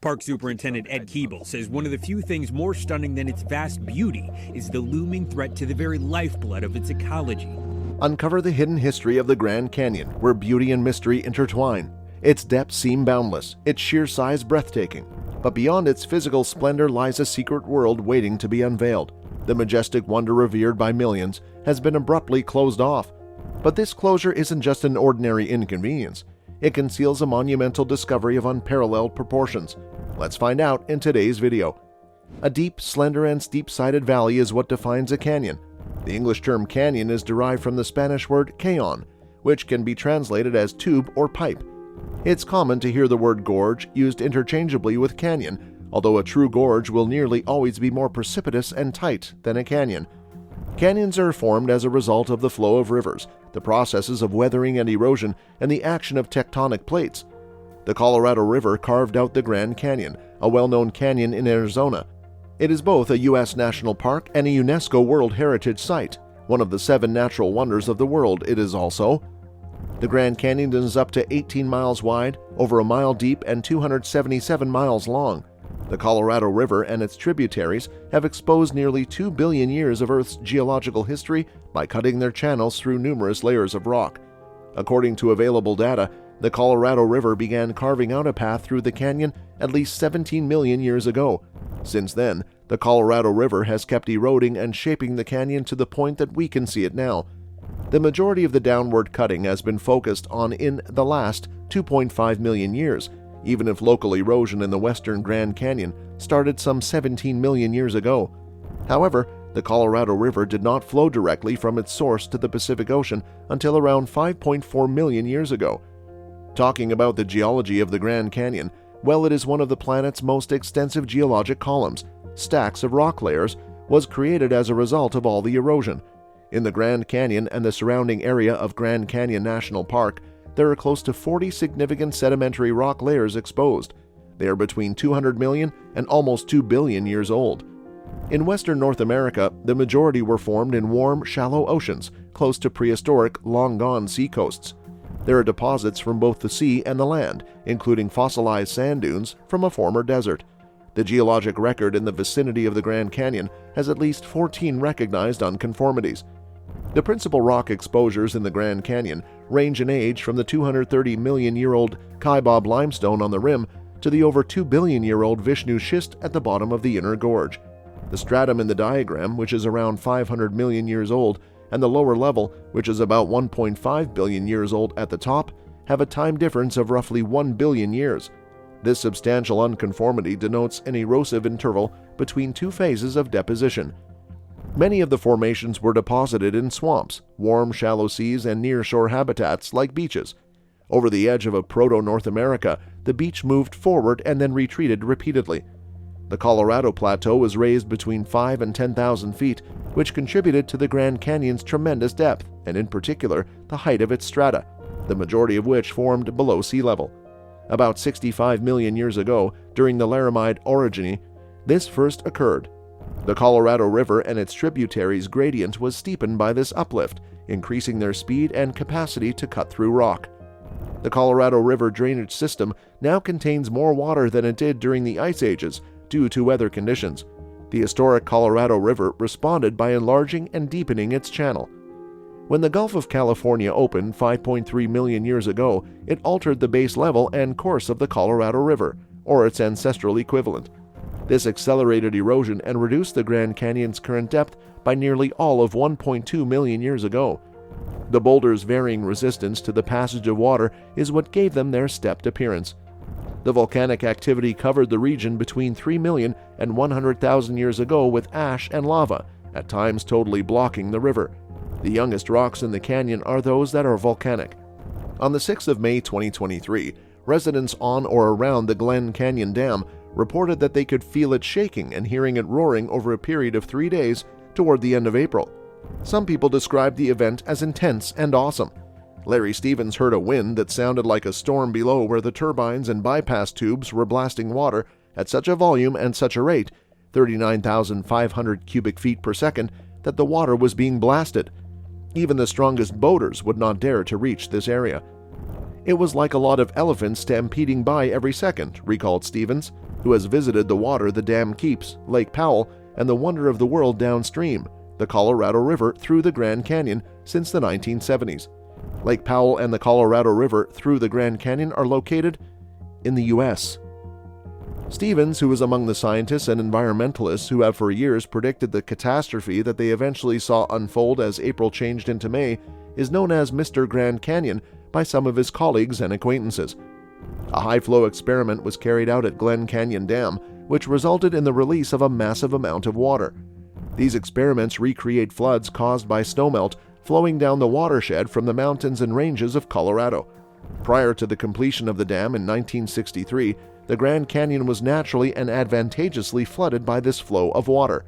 Park Superintendent Ed Keeble says one of the few things more stunning than its vast beauty is the looming threat to the very lifeblood of its ecology. Uncover the hidden history of the Grand Canyon, where beauty and mystery intertwine. Its depths seem boundless, its sheer size breathtaking. But beyond its physical splendor lies a secret world waiting to be unveiled. The majestic wonder revered by millions has been abruptly closed off. But this closure isn't just an ordinary inconvenience. It conceals a monumental discovery of unparalleled proportions. Let's find out in today's video. A deep, slender, and steep-sided valley is what defines a canyon. The English term canyon is derived from the Spanish word cañón, which can be translated as tube or pipe. It's common to hear the word gorge used interchangeably with canyon, although a true gorge will nearly always be more precipitous and tight than a canyon. Canyons are formed as a result of the flow of rivers, the processes of weathering and erosion, and the action of tectonic plates. The Colorado River carved out the Grand Canyon, a well-known canyon in Arizona. It is both a U.S. national park and a UNESCO World Heritage Site. One of the 7 natural wonders of the world it is also. The Grand Canyon is up to 18 miles wide, over a mile deep, and 277 miles long. The Colorado River and its tributaries have exposed nearly 2 billion years of Earth's geological history by cutting their channels through numerous layers of rock. According to available data, the Colorado River began carving out a path through the canyon at least 17 million years ago. Since then, the Colorado River has kept eroding and shaping the canyon to the point that we can see it now. The majority of the downward cutting has been focused on in the last 2.5 million years, even if local erosion in the western Grand Canyon started some 17 million years ago. However, the Colorado River did not flow directly from its source to the Pacific Ocean until around 5.4 million years ago. Talking about the geology of the Grand Canyon, well, it is one of the planet's most extensive geologic columns. Stacks of rock layers was created as a result of all the erosion. In the Grand Canyon and the surrounding area of Grand Canyon National Park, there are close to 40 significant sedimentary rock layers exposed. They are between 200 million and almost 2 billion years old. In western North America, the majority were formed in warm, shallow oceans, close to prehistoric, long-gone seacoasts. There are deposits from both the sea and the land, including fossilized sand dunes from a former desert. The geologic record in the vicinity of the Grand Canyon has at least 14 recognized unconformities. The principal rock exposures in the Grand Canyon range in age from the 230 million-year-old Kaibab limestone on the rim to the over 2 billion-year-old Vishnu schist at the bottom of the inner gorge. The stratum in the diagram, which is around 500 million years old, and the lower level, which is about 1.5 billion years old at the top, have a time difference of roughly 1 billion years. This substantial unconformity denotes an erosive interval between 2 phases of deposition. Many of the formations were deposited in swamps, warm, shallow seas, and near-shore habitats like beaches. Over the edge of a proto-North America, the beach moved forward and then retreated repeatedly. The Colorado Plateau was raised between 5,000 and 10,000 feet, which contributed to the Grand Canyon's tremendous depth, and in particular, the height of its strata, the majority of which formed below sea level. About 65 million years ago, during the Laramide orogeny, this first occurred. The Colorado River and its tributaries' gradient was steepened by this uplift, increasing their speed and capacity to cut through rock. The Colorado River drainage system now contains more water than it did during the Ice Ages due to weather conditions. The historic Colorado River responded by enlarging and deepening its channel. When the Gulf of California opened 5.3 million years ago, it altered the base level and course of the Colorado River, or its ancestral equivalent. This accelerated erosion and reduced the Grand Canyon's current depth by nearly all of 1.2 million years ago. The boulders' varying resistance to the passage of water is what gave them their stepped appearance. The volcanic activity covered the region between 3 million and 100,000 years ago with ash and lava, at times totally blocking the river. The youngest rocks in the canyon are those that are volcanic. On the 6th of May 2023, residents on or around the Glen Canyon Dam reported that they could feel it shaking and hearing it roaring over a period of 3 days toward the end of April. Some people described the event as intense and awesome. Larry Stevens heard a wind that sounded like a storm below where the turbines and bypass tubes were blasting water at such a volume and such a rate, 39,500 cubic feet per second, that the water was being blasted. Even the strongest boaters would not dare to reach this area. It was like a lot of elephants stampeding by every second, recalled Stevens. who has visited the water the dam keeps, Lake Powell, and the wonder of the world downstream, the Colorado River through the Grand Canyon, since the 1970s. Lake Powell and the Colorado River through the Grand Canyon are located in the U.S. Stevens, who is among the scientists and environmentalists who have for years predicted the catastrophe that they eventually saw unfold as April changed into May, is known as Mr. Grand Canyon by some of his colleagues and acquaintances. A high-flow experiment was carried out at Glen Canyon Dam, which resulted in the release of a massive amount of water. These experiments recreate floods caused by snowmelt flowing down the watershed from the mountains and ranges of Colorado. Prior to the completion of the dam in 1963, the Grand Canyon was naturally and advantageously flooded by this flow of water.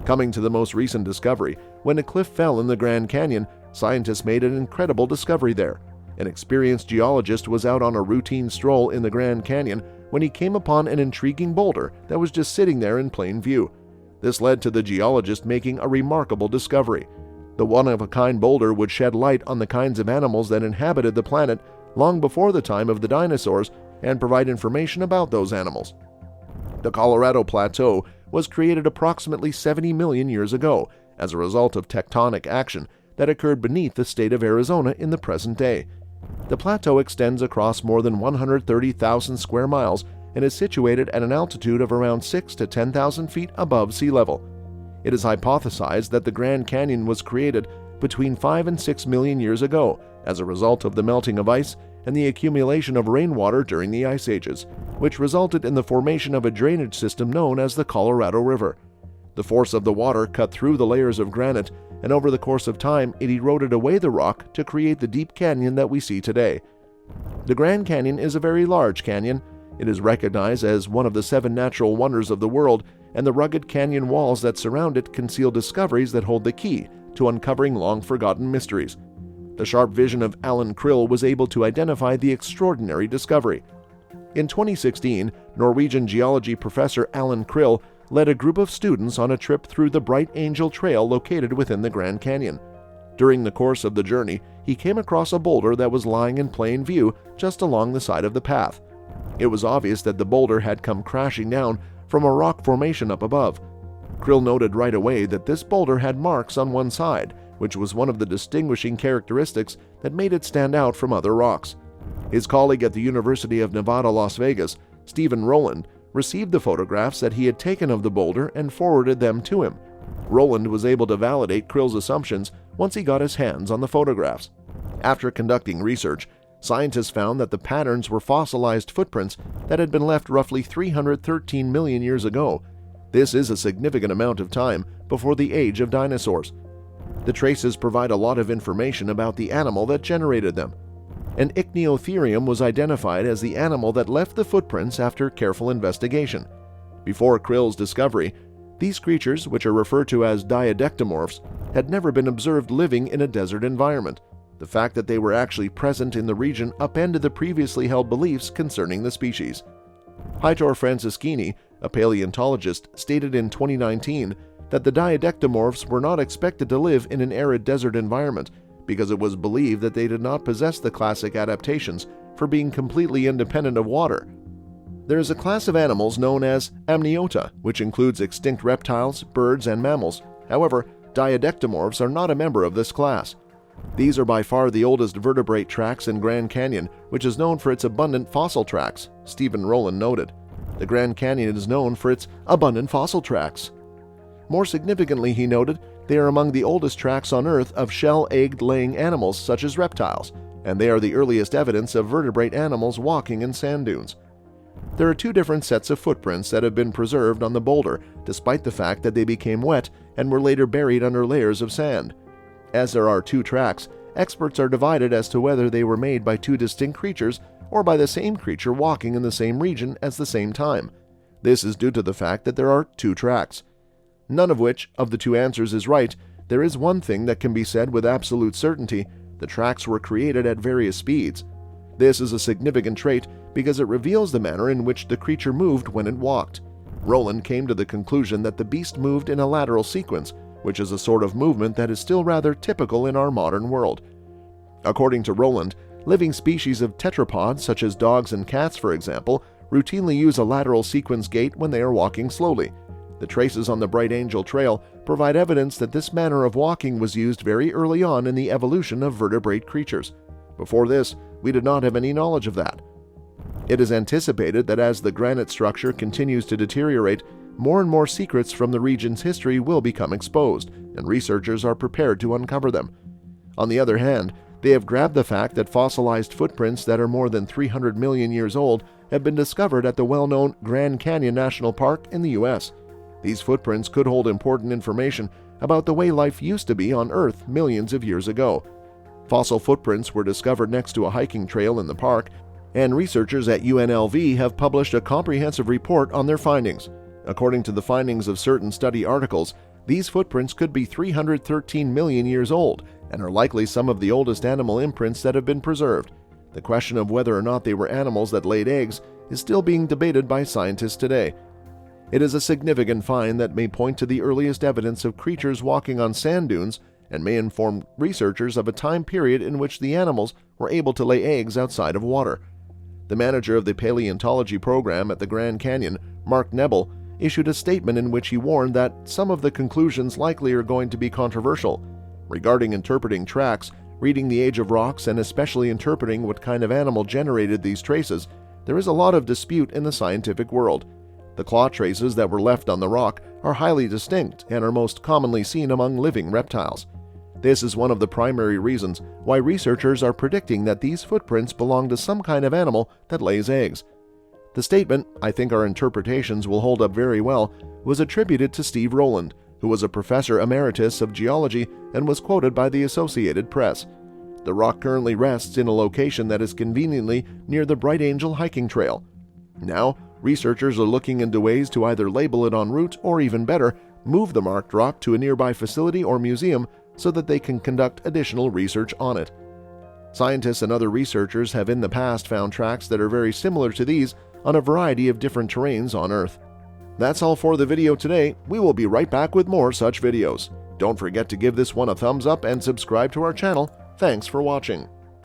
Coming to the most recent discovery, when a cliff fell in the Grand Canyon, scientists made an incredible discovery there. An experienced geologist was out on a routine stroll in the Grand Canyon when he came upon an intriguing boulder that was just sitting there in plain view. This led to the geologist making a remarkable discovery. The one-of-a-kind boulder would shed light on the kinds of animals that inhabited the planet long before the time of the dinosaurs and provide information about those animals. The Colorado Plateau was created approximately 70 million years ago as a result of tectonic action that occurred beneath the state of Arizona in the present day. The plateau extends across more than 130,000 square miles and is situated at an altitude of around 6,000 to 10,000 feet above sea level. It is hypothesized that the Grand Canyon was created between 5 and 6 million years ago as a result of the melting of ice and the accumulation of rainwater during the ice ages, which resulted in the formation of a drainage system known as the Colorado River. The force of the water cut through the layers of granite, and over the course of time it eroded away the rock to create the deep canyon that we see today. The Grand Canyon is a very large canyon. It is recognized as one of the 7 natural wonders of the world, and the rugged canyon walls that surround it conceal discoveries that hold the key to uncovering long-forgotten mysteries. The sharp vision of Alan Krill was able to identify the extraordinary discovery. In 2016, Norwegian geology professor Alan Krill led a group of students on a trip through the Bright Angel Trail located within the Grand Canyon. During the course of the journey, he came across a boulder that was lying in plain view just along the side of the path. It was obvious that the boulder had come crashing down from a rock formation up above. Krill noted right away that this boulder had marks on one side, which was one of the distinguishing characteristics that made it stand out from other rocks. His colleague at the University of Nevada, Las Vegas, Stephen Rowland, received the photographs that he had taken of the boulder and forwarded them to him. Rowland was able to validate Krill's assumptions once he got his hands on the photographs. After conducting research, scientists found that the patterns were fossilized footprints that had been left roughly 313 million years ago. This is a significant amount of time before the age of dinosaurs. The traces provide a lot of information about the animal that generated them. An ichneotherium was identified as the animal that left the footprints after careful investigation. Before Krill's discovery, these creatures, which are referred to as diadectomorphs, had never been observed living in a desert environment. The fact that they were actually present in the region upended the previously held beliefs concerning the species. Heitor Francischini, a paleontologist, stated in 2019 that the diadectomorphs were not expected to live in an arid desert environment because it was believed that they did not possess the classic adaptations for being completely independent of water. There is a class of animals known as amniota, which includes extinct reptiles, birds, and mammals. However, diadectomorphs are not a member of this class. These are by far the oldest vertebrate tracks in Grand Canyon, which is known for its abundant fossil tracks, Stephen Rowland noted. The Grand Canyon is known for its abundant fossil tracks. More significantly, he noted, they are among the oldest tracks on Earth of shell-egg-laying animals such as reptiles, and they are the earliest evidence of vertebrate animals walking in sand dunes. There are 2 different sets of footprints that have been preserved on the boulder, despite the fact that they became wet and were later buried under layers of sand. As there are 2 tracks, experts are divided as to whether they were made by 2 distinct creatures or by the same creature walking in the same region at the same time. This is due to the fact that there are 2 tracks. None of which of the 2 answers is right. There is one thing that can be said with absolute certainty: the tracks were created at various speeds. This is a significant trait because it reveals the manner in which the creature moved when it walked. Rowland came to the conclusion that the beast moved in a lateral sequence, which is a sort of movement that is still rather typical in our modern world. According to Rowland, living species of tetrapods, such as dogs and cats for example, routinely use a lateral sequence gait when they are walking slowly. The traces on the Bright Angel Trail provide evidence that this manner of walking was used very early on in the evolution of vertebrate creatures. Before this, we did not have any knowledge of that. It is anticipated that as the granite structure continues to deteriorate, more and more secrets from the region's history will become exposed, and researchers are prepared to uncover them. On the other hand, they have grabbed the fact that fossilized footprints that are more than 300 million years old have been discovered at the well-known Grand Canyon National Park in the U.S. These footprints could hold important information about the way life used to be on Earth millions of years ago. Fossil footprints were discovered next to a hiking trail in the park, and researchers at UNLV have published a comprehensive report on their findings. According to the findings of certain study articles, these footprints could be 313 million years old and are likely some of the oldest animal imprints that have been preserved. The question of whether or not they were animals that laid eggs is still being debated by scientists today. It is a significant find that may point to the earliest evidence of creatures walking on sand dunes and may inform researchers of a time period in which the animals were able to lay eggs outside of water. The manager of the paleontology program at the Grand Canyon, Mark Nebel, issued a statement in which he warned that some of the conclusions likely are going to be controversial. Regarding interpreting tracks, reading the age of rocks, and especially interpreting what kind of animal generated these traces, there is a lot of dispute in the scientific world. The claw traces that were left on the rock are highly distinct and are most commonly seen among living reptiles. This is one of the primary reasons why researchers are predicting that these footprints belong to some kind of animal that lays eggs. The statement, "I think our interpretations will hold up very well," was attributed to Steve Rowland, who was a professor emeritus of geology and was quoted by the Associated Press. The rock currently rests in a location that is conveniently near the Bright Angel hiking trail. Now, researchers are looking into ways to either label it en route or, even better, move the marked rock to a nearby facility or museum so that they can conduct additional research on it. Scientists and other researchers have in the past found tracks that are very similar to these on a variety of different terrains on Earth. That's all for the video today. We will be right back with more such videos. Don't forget to give this one a thumbs up and subscribe to our channel. Thanks for watching.